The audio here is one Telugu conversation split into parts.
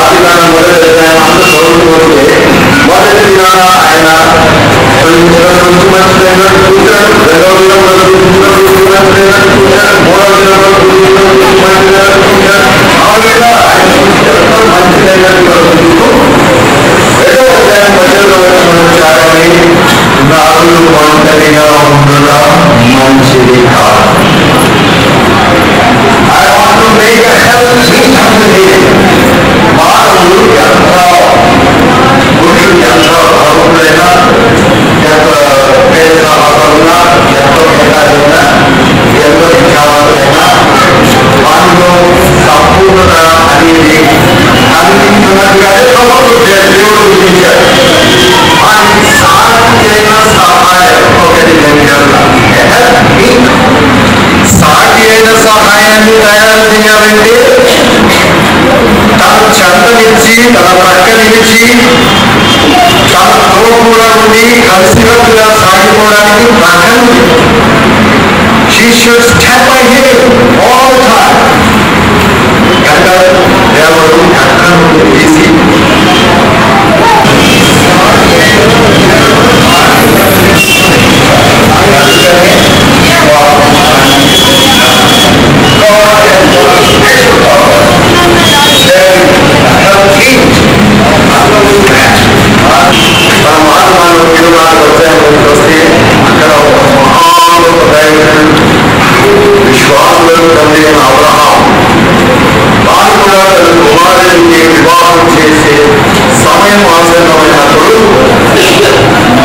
అధికారం మొదలెడితే ఆయన అంత చదువుకుంటే మొదటి దినాన ఆయన మంచిదైన చూశాడు, రెండవ దినంలో మంచిదైన చూశాడు, మూడవ దినంలో మంచిదైన చూశాడు. ఆ విధంగా ఆయన మంచిదైన చూస్తూ రెండవ అధ్యాయం 18వ వచనం చాలని నాలుగు ఒంటరిగా ఉండడం మంచిది కాదు. I want to make a help meet of the day. మానవులు ఎంత పురుషుడు ఎంత భక్తుడైనా, ఎంత పేదవాళ్ళైనా, ఎంతో మేధావులైనా, ఎంతో విద్యావంతులైనా మనలో సంపూర్ణత అనేది అందించినట్టుగానే దేవుడు గుర్తించాడు. మనకి సాధ్యమైన సహాయం ఒకటి సాటి అయిన సహాయాన్ని తయారు చేయాలంటే తన చెంతనిచ్చి, తన పక్క నిలిచి, తనతో కూడా ఉండి కలిసికట్టుగా సాగిపోవడానికి ప్రకృతి she should stand by him all the time. కనుక దేవుడు ఎక్కడ నుండి తీసి అక్కడ విశ్వాసులకు తండ్రి అయిన అబ్రహాం తాను కూడా తన కుమారుడికి వివాహం చేసే సమయం ఆసన్నమైనప్పుడు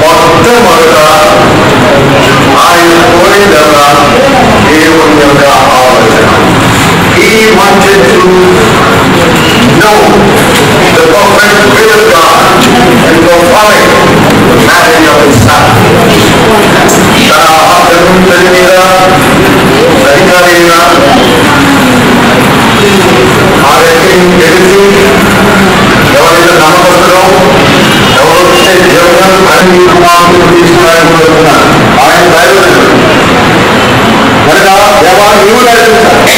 మొట్టమొదట ఆయన కోరిదల్లా దేవుని యొక్క ఆలోచన. He wanted to know the perfect will of God and perform the marriage of his son. తన ఆదరణ మీద అధికారిగా ఆ వ్యక్తిని తెలిసి ఎవరైతే నమ్మకస్తులో ఎవరైతే దేవుడు అన్ని కుమారులు తీసుకోవాలని కోరుతున్నారు ఆయన బయలుదేరు కనుక దేవా నీవు నడిపించాలి.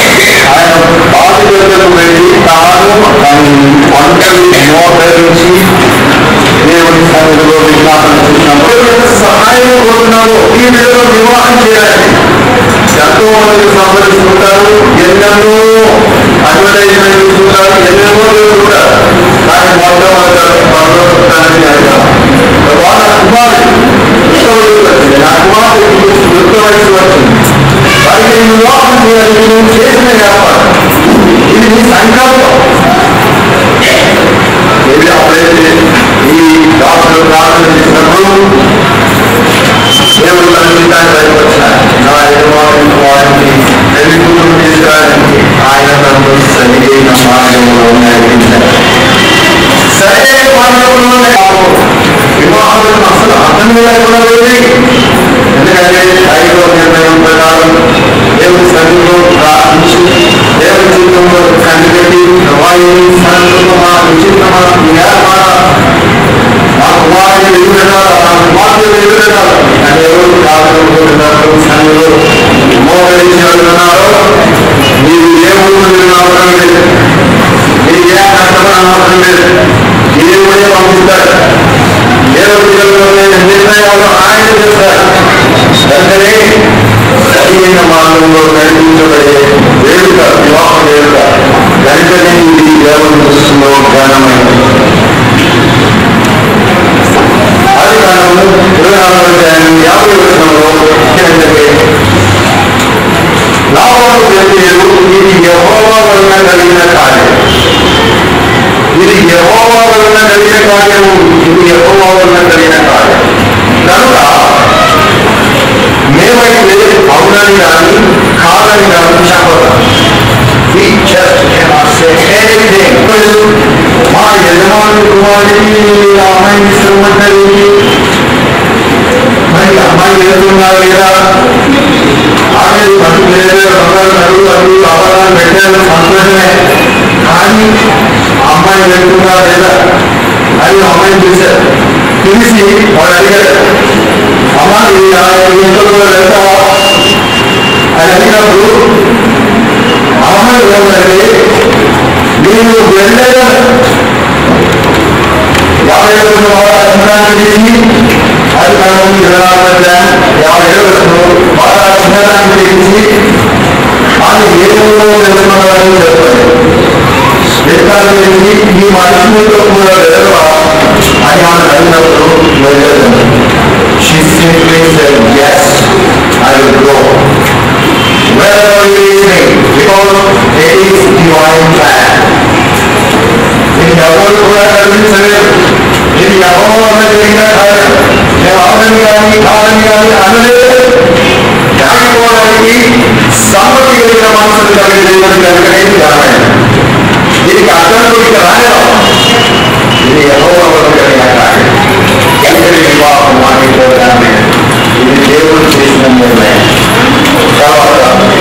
ఆయన బాధ్యతలకు వెళ్ళి తాను ఒంటరి మోకరించి దేవుని సన్నిధిలో విజ్ఞాపన చేసినప్పుడు సహాయం కోరుతున్నావు. ఈ విధంగా వివాహం చేయాలి. ఎంతో మంది సంప్రదిస్తుంటారు, ఎన్నెన్నో అడ్వర్టైజ్మెంట్ చూస్తుంటారు, ఎన్నెన్నో చూస్తుంటారు. కానీ మొట్టమొదటి పరలోకానికి వాళ్ళ కుమారుడు నా కుమారుడు యుక్త వయసు వచ్చింది, వారికి నేను వివాహం చేయాలి. నేను చేసిన వ్యాపారం ఇది నీ సంకల్పం. ఇది అప్పుడైతే ఈ డాక్టర్ ప్రార్థన చేసినప్పుడు దేవుడు తన జీవితాన్ని బయటపరిచారు. నా యజమాని వారిని పెళ్లి కూతురు తీసుకురావడానికి ఆయన నన్ను సరైన మార్గంలో నడిపించారు. సరైన మార్గంలో వివాహాలను అసలు అర్థం లేకుండా వెళ్ళి, ఎందుకంటే ఐదో నిర్ణయం ప్రకారం దేవుడి సన్నిధిలో ప్రార్థించి దేవుడి జీవితంలో కనిపెట్టి వాయుని సంకల్పమా నిశ్చితమా మా కుమారుని ఎదురుగారు, మా కుమార్తెలు ఎదురుగారు అని ఎవరు ప్రార్థనలు సన్నిధిలో మోకరించి అడుగుతున్నారో మీరు ఏ ఊరు అవసరం లేదు, మీరు ఏ కష్టపడిన అవసరం లేదు. దేవుడే పంపిస్తారు. దేవుడి నిర్ణయాలు ఆయన చేస్తారు. వెంటనే సరైన మార్గంలో నడిపించబడే వేడుక, వివాహ వేడుక వెంటనే ఇది దేవుని దృష్టిలో ఘనమైనది. అది కారణము 24వ అధ్యాయం 50వ వచనంలో ఏంటంటే లాబాను చెప్పారు, ఇది యెహోవా వలన కలిగిన కార్యం, ఇది యెహోవా వలన కలిగిన కార్యము, ఇది యెహోవా వలన కలిగిన కార్యం. కనుక మేమైతే అవునని కానీ కాదని కానీ చెప్పగలం. మా యజమాని కుమారుడికి అమ్మాయిని ఇష్టమంటారు, మరి అమ్మాయి వెళ్తున్నారు లేదా ఆమె బతుకు లేదు, బంగారు నడుగు అడుగు అబద్ధాలు పెట్టారు, సంతోషమే. కానీ అమ్మాయి వెళ్తున్నా లేదా అని అమ్మాయిని చూశారు. పిలిచి వాడు అడిగారు, అమ్మాయి ఇంట్లో వెళ్తావా అని అడిగినప్పుడు అమ్మాయి ఏమంటే నేను వెళ్ళగా She simply said, yes, I will go. Wherever you lead me, because it is divine plan. In Yahweh पूरा करने से, in Yahweh में देखना है, Yahweh में आनी आने जाने को आएगी, सामर्थ्य के लिए मानसिक करने के लिए करने की जाना है। ये आचरण को कराने हो, ये Yahweh को करने का है। कैसे विवाह हमारे प्रोग्राम में, ये देवल कृष्ण में क्या होता है?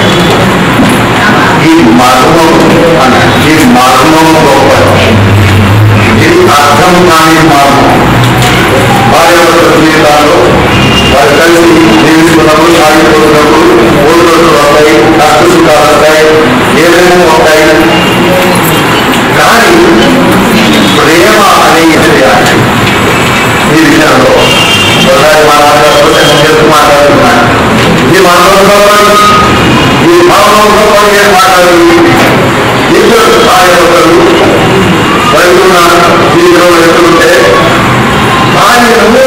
ये मार्गों ఇది అర్థం కాని మార్గం భార్య జీవితాల్లో వారు కలిసి జీవిస్తున్నప్పుడు సాగిపోతున్నప్పుడు ఓటులు వస్తాయి, కష్ట సుఖాలు వస్తాయి, ఏదైనా వస్తాయి. కానీ ప్రేమ అనేది ఈ విషయంలో ఒకసారి మాట్లాడుతున్నాను ఈ మాట్లాడుతున్నాను ఈ భావంలో మాట్లాడుతుంది ఇద్దరు భార్య ఒకరు వెళ్తున్న దీనిలో వెళ్తుంటే భార్యను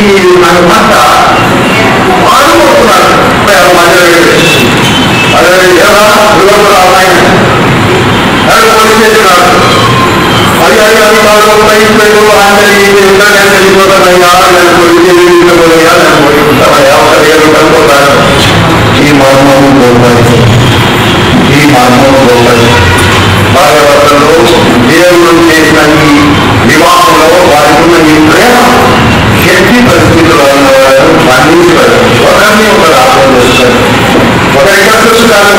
ఈ భర్త మారిపోతున్నారు మధ్య అదే ఎలా అమ్మాయి పోలీస్ చేస్తున్నారు అది అధికారులు పైపు కనుకుంటారు. ఈ మర్మము గోపడి భార్యాభర్తలు దేవుడు చేసిన ఈ వివాహంలో వారికి ఉన్న ఈ ప్రేమ శక్తి పరిస్థితుల్లో బంధించి ఒకరిని ఒకరు ఆలోచన చేస్తారు. ఒకరి చూస్తారు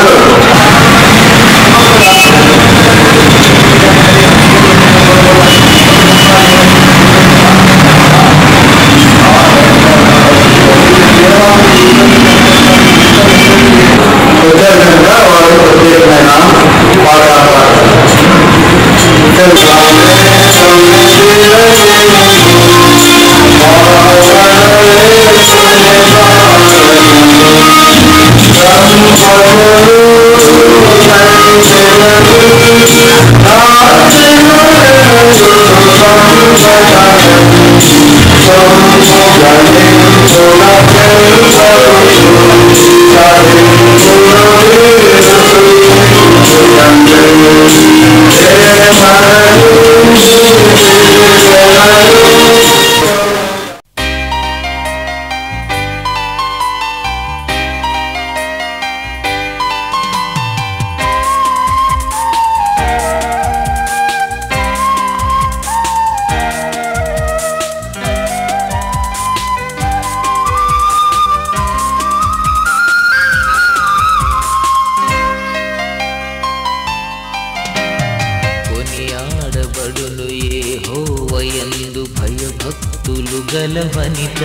వారు ప్రత్యేకమైన పాఠాలు వనిత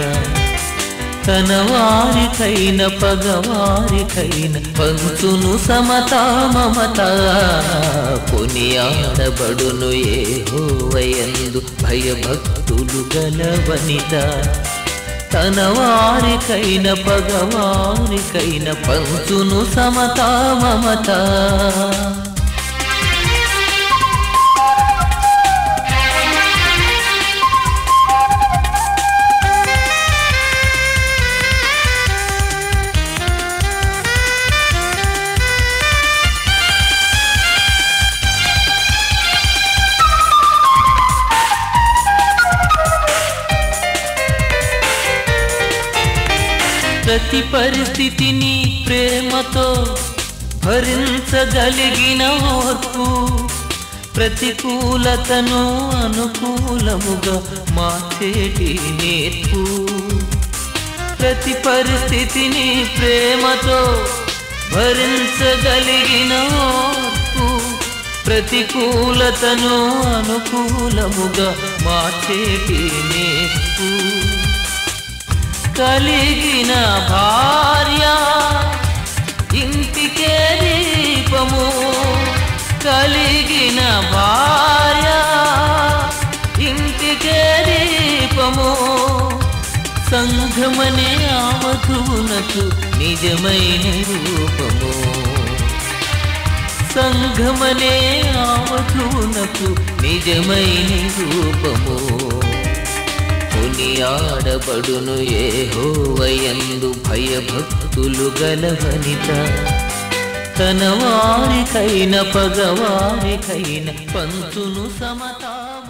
తన వారికైన పగవారికైన పంచును సమతా మమత కొనియాడబడును యెహోవాయందు భయభక్తులు గల వనిత తన వారికైన పగవారికైన పంచును సమతా మమత ప్రతి పరిస్థితిని ప్రేమతో భరించగలిగిన ఓర్పు ప్రతికూలతను అనుకూలముగా మార్చేటి నేర్పు ప్రతి పరిస్థితిని ప్రేమతో భరించగలిగిన ఓర్పు ప్రతికూలతను అనుకూలముగా మార్చేటి నేర్పు కలిగిన భార్య ఇంటికే దీపము కలిగిన భార్య ఇంటికే యావధునకు నిజమైన రూపము సంఘమనే యావధునకు నిజమైన రూపము కొనియాడబడును యెహోవాయందు భయభక్తులు గల వనిత తన వారికైన పగవారికైన పంచును సమతామ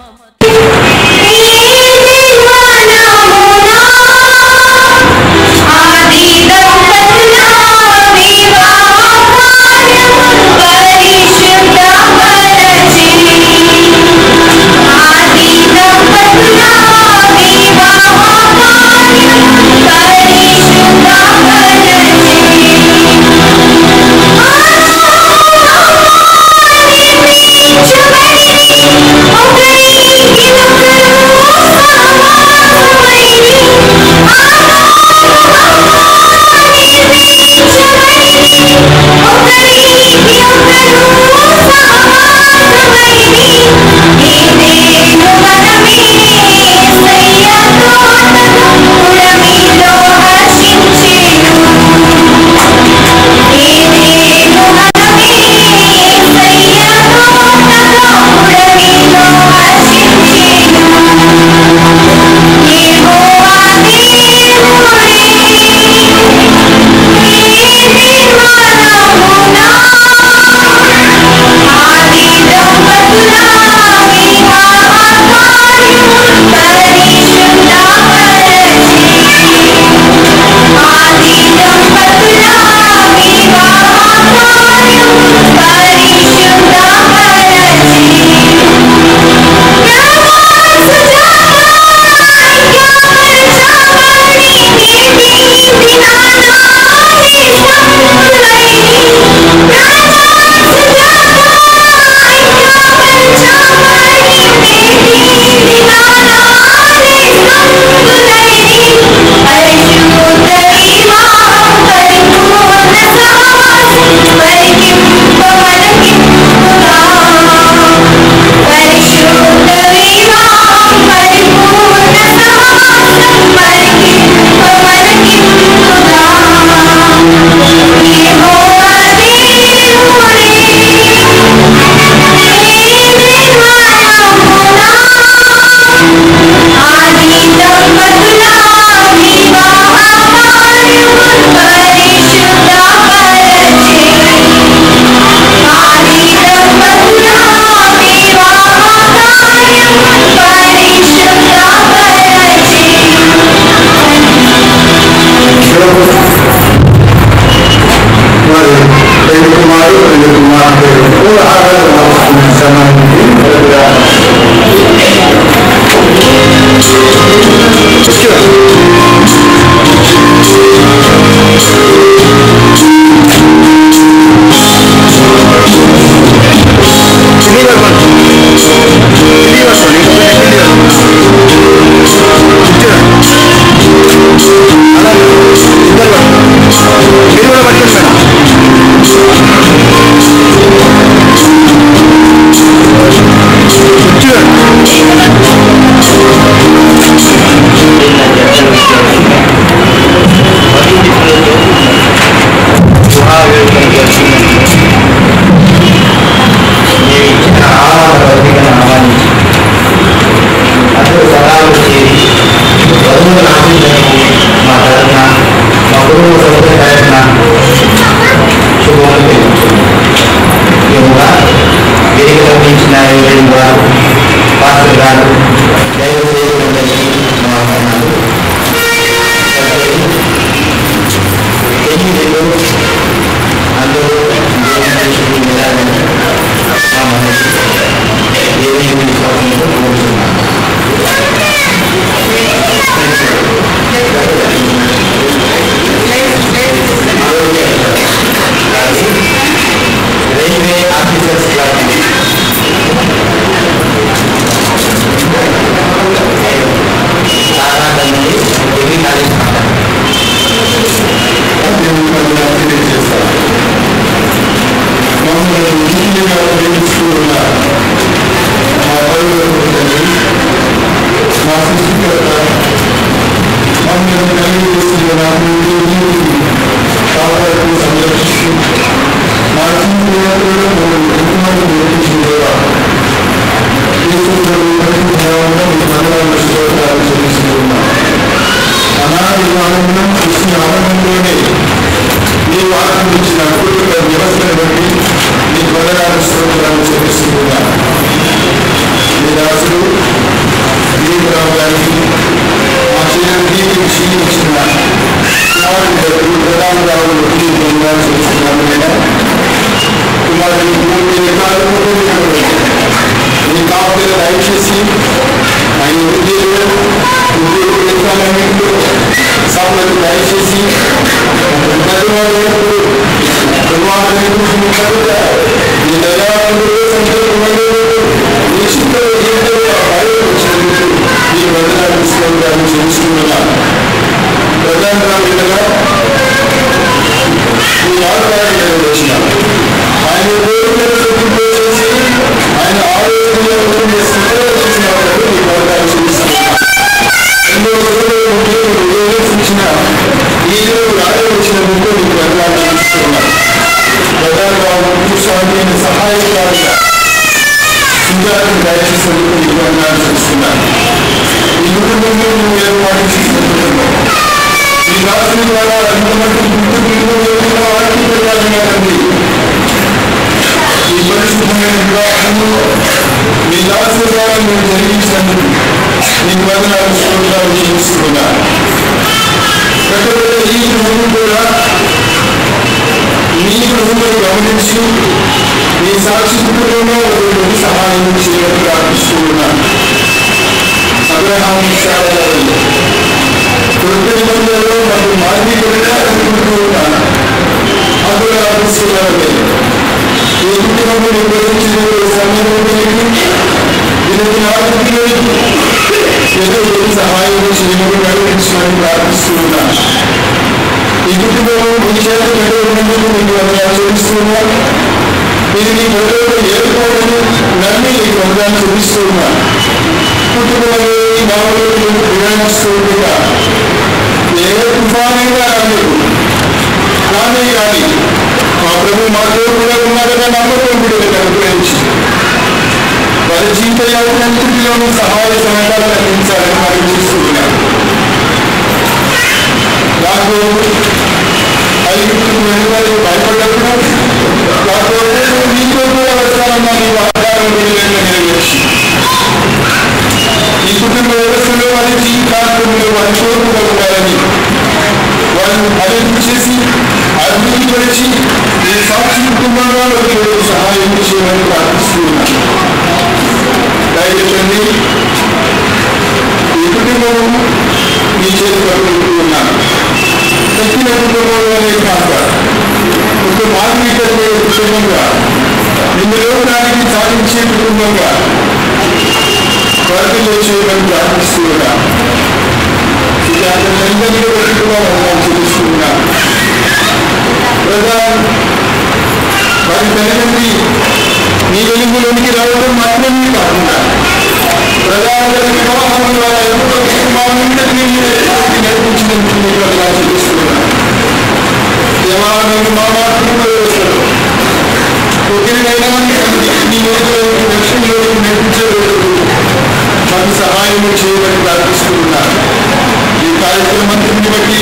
దయచేసి ఆయన ఉద్యోగంలో సభలకు దయచేసి ఆయన ఆరోగ్యంలో సహాయకారుగా సుందరాన్ని దయచేసి చూస్తున్నాను. ఈ కుటుంబంలో నువ్వు ఏర్పాటు చేసిన కుటుంబం ఈ రాత్రి ద్వారా ఎంతమంది ఆర్థికండి ఈ పరిశుభ్రమైన వివాహము మీ దాసుల ద్వారా నువ్వు జరిగించినందుకు నీకు వందనాలు స్తోత్రాలు చెల్లిస్తున్నాను. ఈ కుటుంబం కూడా నీ కుటుంబం గమనించి నీ సాక్షి కుటుంబంలో సహాయం చేయడం ప్రార్థిస్తున్నాను. అబ్రహాము శాలలో కొత్త నిబంధనలో మరియు మార్గీకరణ అనుకుంటూ ఉన్నాను. అక్కడ ఆలోచించాలి ఈ కుటుంబం నిర్వహించిన సమయంలో ఏదో సహాయం చేయడం ప్రకటించమని ప్రార్థిస్తున్నాను. ఈ కుటుంబం మీ చేత పెట్టినందుకు మీకు వందనాలు చెల్లిస్తున్నాను. ఇది నీ గొడవలు ఏర్పడని నమ్మి నీకు వందనాలు చెల్లిస్తున్నాను. కుటుంబంలో ఈ భావంలో ప్రయాణిస్తుండగా ఏ తుఫానైనా రాలేదు కానీ మా ప్రభు మాతో కూడా ఉన్నారన్న నమ్మకం కూడా అనుగ్రహించి వారి జీవిత యాత్రంతటిలోనూ సహాయ సహకారాలు అందించాలని మనం చూస్తున్నాను. నాకు ఐదు భయపడ్డప్పుడు నాకు మీతో కూడా వస్తానన్న నీ వాగ్దానం నెరవేర్చి ఈ కుటుంబ వ్యవస్థలో వారి జీవితాంతంలో వారి కోరుకుగా ఉండాలని వారిని అభివృద్ధి చేసి అభివృద్ధిపరిచి ఈ సాక్షి కుటుంబంలో సహాయం చేయమని ప్రార్థిస్తున్నాను. దయచేయండి ఈ కుటుంబం మీ చేతిలో ఉన్నాను. తక్కిన కుటుంబంలోనే కాక ఒక మార్గీకరణ కుటుంబంగా నిన్ను లోకానికి సాధించే కుటుంబంగా వర్గంలో చేయమని ప్రార్థిస్తున్నా. చూపిస్తున్నా వారి తల్లిదండ్రి నీ వెలుగులోనికి రావడం మాత్రమే కాకుండా ప్రధాన వివాహం ద్వారా ఎంతో కుటుంబాలందరినీ నేర్పించినందుకు నీకు అలా చూపిస్తున్నా. దేవాలయం మా మాతృ ఒకరినైనా నీ లక్ష్యంలో నేర్పించలేదు మాకు సహాయం చేయమని ప్రార్థిస్తున్నాను. ఈ కార్యక్రమాన్ని బట్టి